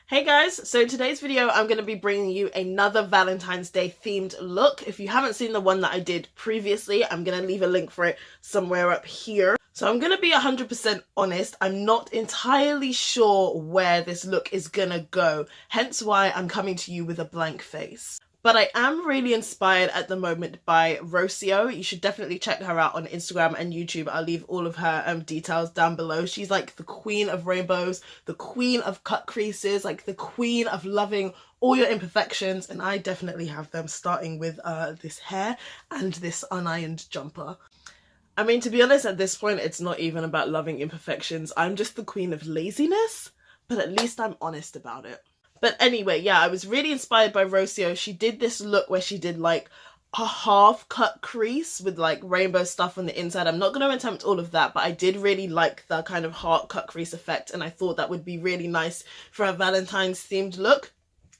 Hey guys, so today's video I'm going to be bringing you another Valentine's Day themed look. If you haven't seen the one that I did previously, I'm going to leave a link for it somewhere up here. So I'm going to be 100% honest, I'm not entirely sure where this look is going to go, hence why I'm coming to you with a blank face. But I am really inspired at the moment by Rocio. You should definitely check her out on Instagram and YouTube. I'll leave all of her details down below. She's like the queen of rainbows, the queen of cut creases, like the queen of loving all your imperfections. And I definitely have them, starting with this hair and this unironed jumper. I mean, to be honest, at this point, it's not even about loving imperfections. I'm just the queen of laziness, but at least I'm honest about it. But anyway, yeah, I was really inspired by Rocio. She did this look where she did like a half cut crease with like rainbow stuff on the inside. I'm not going to attempt all of that, but I did really like the kind of heart cut crease effect, and I thought that would be really nice for a Valentine's themed look.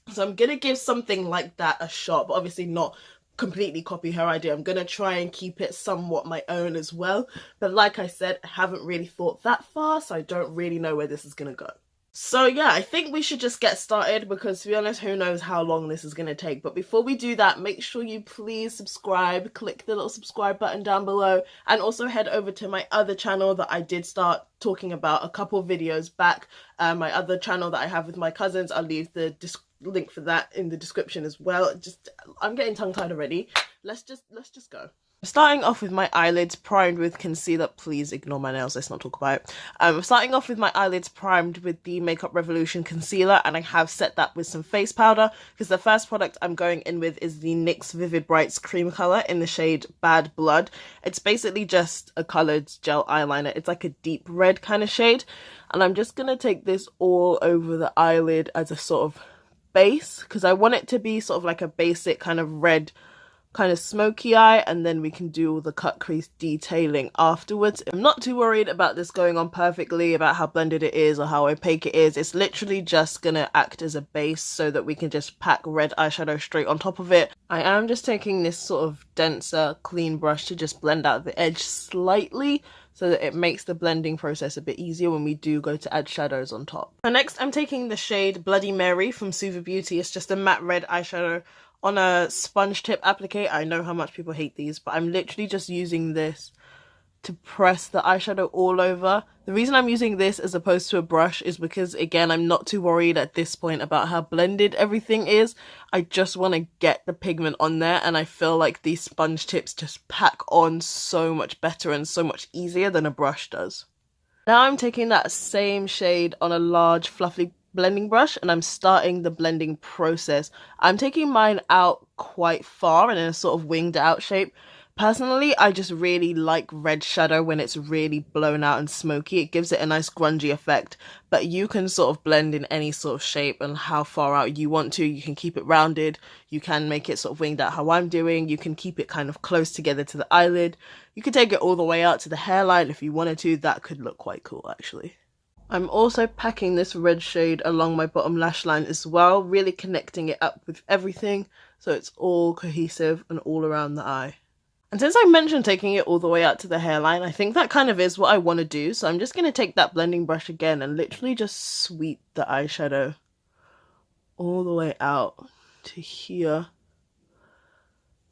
So I'm going to give something like that a shot, but obviously not completely copy her idea. I'm going to try and keep it somewhat my own as well. But like I said, I haven't really thought that far, so I don't really know where this is going to go. So yeah, I think we should just get started because, to be honest, who knows how long this is going to take. But before we do that, make sure you please subscribe, click the little subscribe button down below, and also head over to my other channel that I did start talking about a couple videos back. My other channel that I have with my cousins, I'll leave the link for that in the description as well. I'm getting tongue-tied already. Let's just go. Starting off with my eyelids primed with concealer. Please ignore my nails, let's not talk about it. I'm starting off with my eyelids primed with the Makeup Revolution concealer, and I have set that with some face powder because the first product I'm going in with is the NYX Vivid Brights cream colour in the shade Bad Blood. It's basically just a coloured gel eyeliner. It's like a deep red kind of shade, and I'm just going to take this all over the eyelid as a sort of base because I want it to be sort of like a basic kind of red kind of smoky eye, and then we can do all the cut crease detailing afterwards. I'm not too worried about this going on perfectly, about how blended it is or how opaque it is. It's literally just gonna act as a base so that we can just pack red eyeshadow straight on top of it. I am just taking this sort of denser clean brush to just blend out the edge slightly so that it makes the blending process a bit easier when we do go to add shadows on top. So next I'm taking the shade Bloody Mary from Suva Beauty. It's just a matte red eyeshadow on a sponge tip applique. I know how much people hate these, but I'm literally just using this to press the eyeshadow all over. The reason I'm using this as opposed to a brush is because, again, I'm not too worried at this point about how blended everything is. I just want to get the pigment on there, and I feel like these sponge tips just pack on so much better and so much easier than a brush does. Now I'm taking that same shade on a large fluffy blending brush, and I'm starting the blending process. I'm taking mine out quite far and in a sort of winged out shape. Personally, I just really like red shadow when it's really blown out and smoky. It gives it a nice grungy effect, but you can sort of blend in any sort of shape and how far out you want to. You can keep it rounded, you can make it sort of winged out how I'm doing, you can keep it kind of close together to the eyelid, you could take it all the way out to the hairline if you wanted to. That could look quite cool actually. I'm also packing this red shade along my bottom lash line as well, really connecting it up with everything so it's all cohesive and all around the eye. And since I mentioned taking it all the way out to the hairline, I think that kind of is what I want to do. So I'm just going to take that blending brush again and literally just sweep the eyeshadow all the way out to here.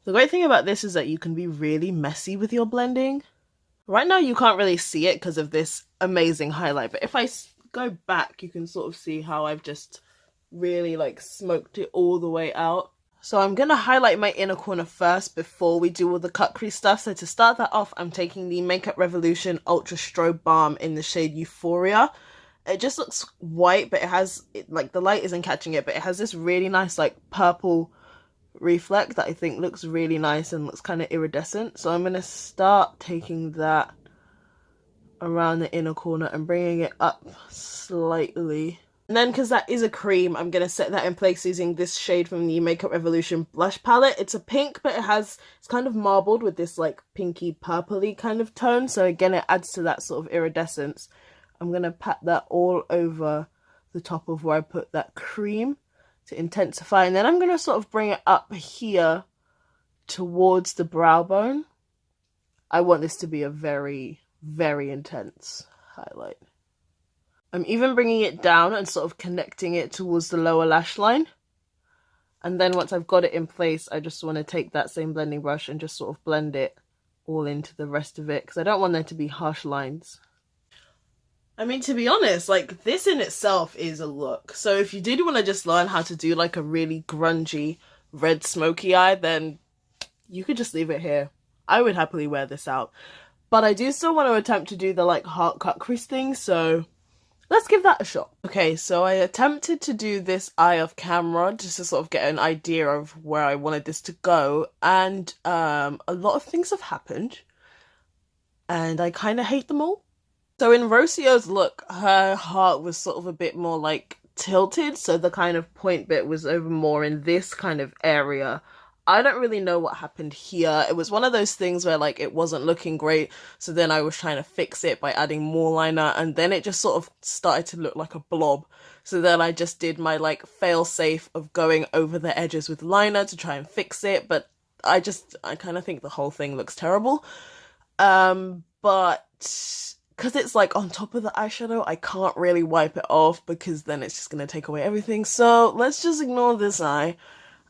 The great thing about this is that you can be really messy with your blending. Right now you can't really see it because of this amazing highlight, but if I go back you can sort of see how I've just really like smoked it all the way out. So I'm going to highlight my inner corner first before we do all the cut crease stuff. So to start that off, I'm taking the Makeup Revolution Ultra Strobe Balm in the shade Euphoria. It just looks white, but it has, like, the light isn't catching it, but it has this really nice like purple reflect that I think looks really nice and looks kind of iridescent. So I'm going to start taking that around the inner corner and bringing it up slightly. And then, because that is a cream, I'm going to set that in place using this shade from the Makeup Revolution blush palette. It's a pink, but it's kind of marbled with this like pinky purpley kind of tone. So again, it adds to that sort of iridescence. I'm going to pat that all over the top of where I put that cream to intensify. And then I'm going to sort of bring it up here towards the brow bone. I want this to be a very, very intense highlight. I'm even bringing it down and sort of connecting it towards the lower lash line. And then once I've got it in place, I just want to take that same blending brush and just sort of blend it all into the rest of it, because I don't want there to be harsh lines. I mean, to be honest, like, this in itself is a look. So if you did want to just learn how to do like a really grungy red smoky eye, then you could just leave it here. I would happily wear this out. But I do still want to attempt to do the like heart cut crease thing, so let's give that a shot. Okay, so I attempted to do this eye off camera just to sort of get an idea of where I wanted this to go, and a lot of things have happened and I kind of hate them all. So in Rocio's look, her heart was sort of a bit more like tilted, so the kind of point bit was over more in this kind of area. I don't really know what happened here. It was one of those things where like it wasn't looking great, so then I was trying to fix it by adding more liner, and then it just sort of started to look like a blob. So then I just did my like fail safe of going over the edges with liner to try and fix it, but I kind of think the whole thing looks terrible. But because it's like on top of the eyeshadow, I can't really wipe it off because then it's just going to take away everything. So let's just ignore this eye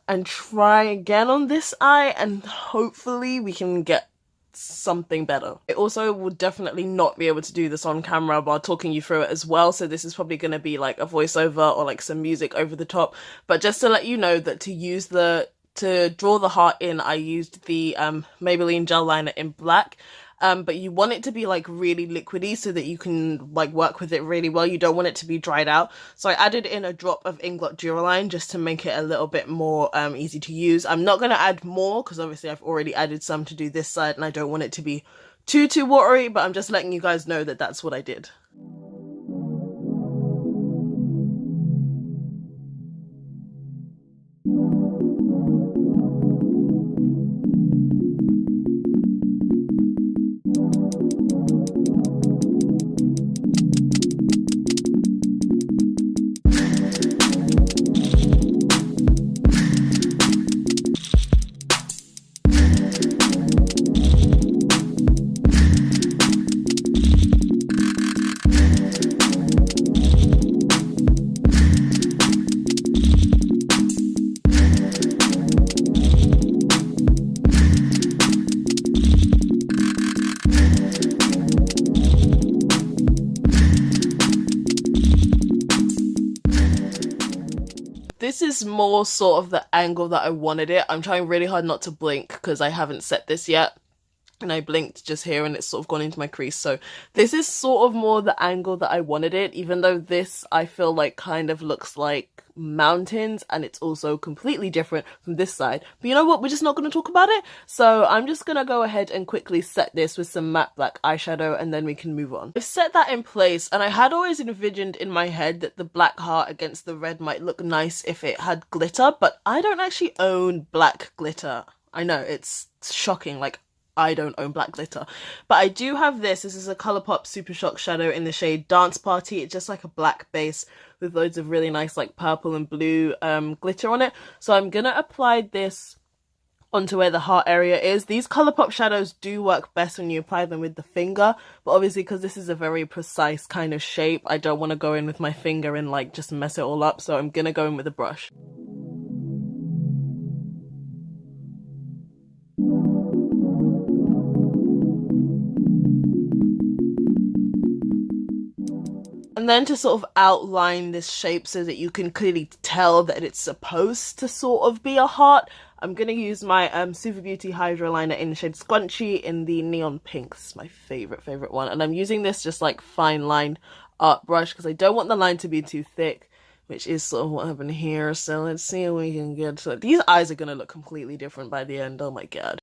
and try again on this eye, and hopefully we can get something better. I also would definitely not be able to do this on camera while talking you through it as well, so this is probably going to be like a voiceover or like some music over the top. But just to let you know that to draw the heart in, I used the Maybelline gel liner in black. But you want it to be like really liquidy so that you can like work with it really well. You don't want it to be dried out. So I added in a drop of Inglot Duraline just to make it a little bit more easy to use. I'm not going to add more because obviously I've already added some to do this side and I don't want it to be too watery, but I'm just letting you guys know that that's what I did. This is more sort of the angle that I wanted it. I'm trying really hard not to blink because I haven't set this yet. And I blinked just here and it's sort of gone into my crease. So this is sort of more the angle that I wanted it, even though this I feel like kind of looks like mountains and it's also completely different from this side. But you know what? We're just not going to talk about it. So I'm just going to go ahead and quickly set this with some matte black eyeshadow and then we can move on. I've set that in place and I had always envisioned in my head that the black heart against the red might look nice if it had glitter, but I don't actually own black glitter. I know, it's shocking, like I don't own black glitter, but I do have this. This is a ColourPop Supershock shadow in the shade Dance Party. It's just like a black base with loads of really nice like purple and blue glitter on it. So I'm gonna apply this onto where the heart area is. These ColourPop shadows do work best when you apply them with the finger, but obviously because this is a very precise kind of shape, I don't want to go in with my finger and like just mess it all up, so I'm gonna go in with a brush. And then to sort of outline this shape so that you can clearly tell that it's supposed to sort of be a heart, I'm going to use my Suva Beauty Hydra liner in the shade Scrunchie in the neon pink. This is my favourite one. And I'm using this just like fine line art brush because I don't want the line to be too thick, which is sort of what happened here. So let's see how we can get to it. These eyes are going to look completely different by the end. Oh my god.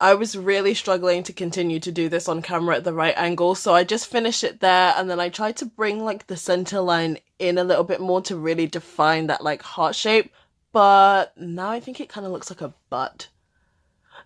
I was really struggling to continue to do this on camera at the right angle, so I just finished it there and then I tried to bring like the center line in a little bit more to really define that like heart shape, but now I think it kind of looks like a butt.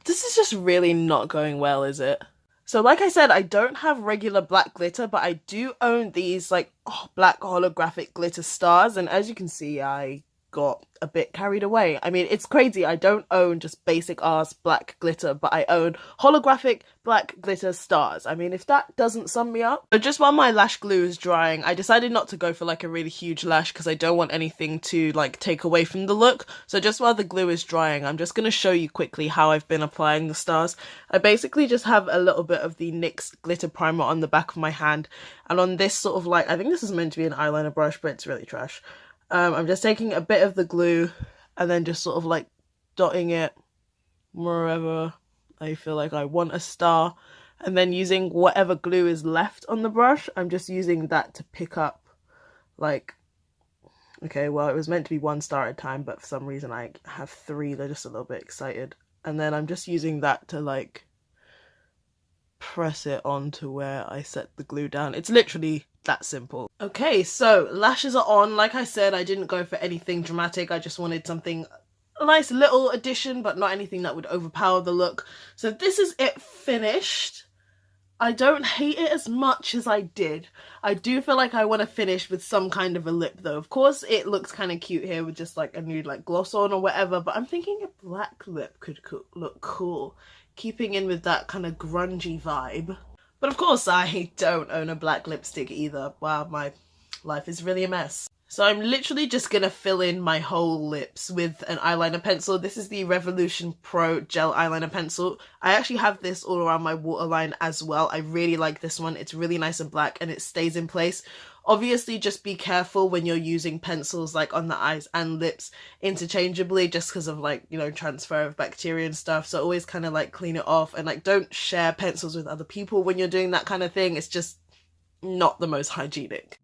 This is just really not going well, is it? So like I said, I don't have regular black glitter, but I do own these like black holographic glitter stars, and as you can see, I got a bit carried away. I mean, it's crazy. I don't own just basic ass black glitter, but I own holographic black glitter stars. I mean, if that doesn't sum me up. So just while my lash glue is drying, I decided not to go for like a really huge lash because I don't want anything to like take away from the look. So just while the glue is drying, I'm just going to show you quickly how I've been applying the stars. I basically just have a little bit of the NYX glitter primer on the back of my hand, and on this sort of like, I think this is meant to be an eyeliner brush, but it's really trash. I'm just taking a bit of the glue and then just sort of like dotting it wherever I feel like I want a star, and then using whatever glue is left on the brush, I'm just using that to pick up like, okay, well, it was meant to be 1 star at a time, but for some reason I have 3. They're just a little bit excited, and then I'm just using that to like press it onto where I set the glue down. It's literally that simple. Okay, so lashes are on. Like I said, I didn't go for anything dramatic. I just wanted something, a nice little addition, but not anything that would overpower the look. So this is it finished. I don't hate it as much as I did. I do feel like I want to finish with some kind of a lip though. Of course it looks kind of cute here with just like a nude like gloss on or whatever, but I'm thinking a black lip could look cool, keeping in with that kind of grungy vibe. But of course I don't own a black lipstick either. Wow, my life is really a mess. So I'm literally just gonna fill in my whole lips with an eyeliner pencil. This is the Revolution Pro Gel Eyeliner Pencil. I actually have this all around my waterline as well. I really like this one. It's really nice and black and it stays in place. Obviously, just be careful when you're using pencils like on the eyes and lips interchangeably, just because of like, you know, transfer of bacteria and stuff. So always kind of like clean it off, and like don't share pencils with other people when you're doing that kind of thing. It's just not the most hygienic.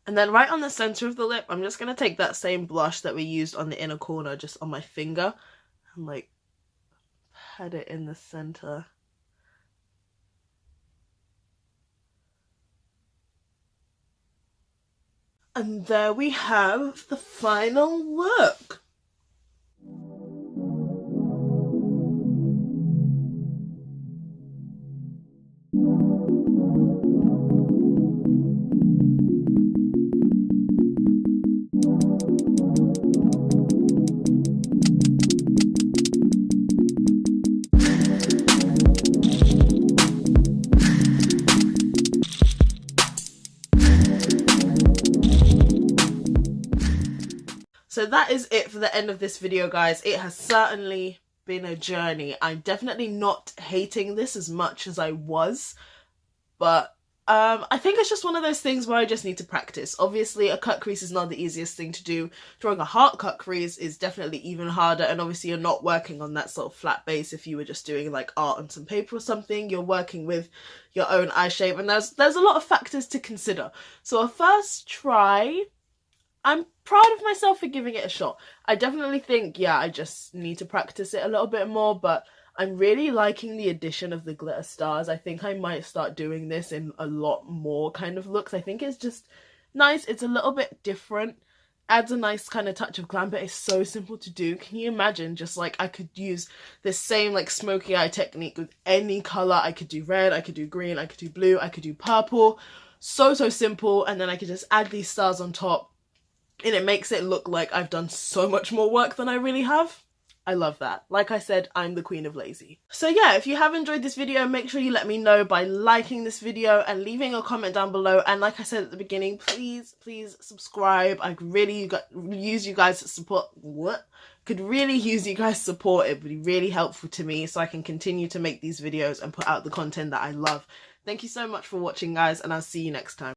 And then right on the center of the lip, I'm just going to take that same blush that we used on the inner corner just on my finger and like pat it in the center. And there we have the final look. So that is it for the end of this video, guys. It has certainly been a journey. I'm definitely not hating this as much as I was, but I think it's just one of those things where I just need to practice. Obviously, a cut crease is not the easiest thing to do. Drawing a heart cut crease is definitely even harder, and obviously you're not working on that sort of flat base if you were just doing like art on some paper or something. You're working with your own eye shape, and there's a lot of factors to consider. So a first try, I'm proud of myself for giving it a shot. I definitely think, yeah, I just need to practice it a little bit more, but I'm really liking the addition of the glitter stars. I think I might start doing this in a lot more kind of looks. I think it's just nice. It's a little bit different. Adds a nice kind of touch of glam, but it's so simple to do. Can you imagine just like I could use this same like smoky eye technique with any color? I could do red, I could do green, I could do blue, I could do purple. So simple. And then I could just add these stars on top, and it makes it look like I've done so much more work than I really have. I love that. Like I said, I'm the queen of lazy. So yeah, if you have enjoyed this video, make sure you let me know by liking this video and leaving a comment down below. And like I said at the beginning, please subscribe. I could really use you guys' support. Could really use you guys' support. It would be really helpful to me so I can continue to make these videos and put out the content that I love. Thank you so much for watching, guys, and I'll see you next time.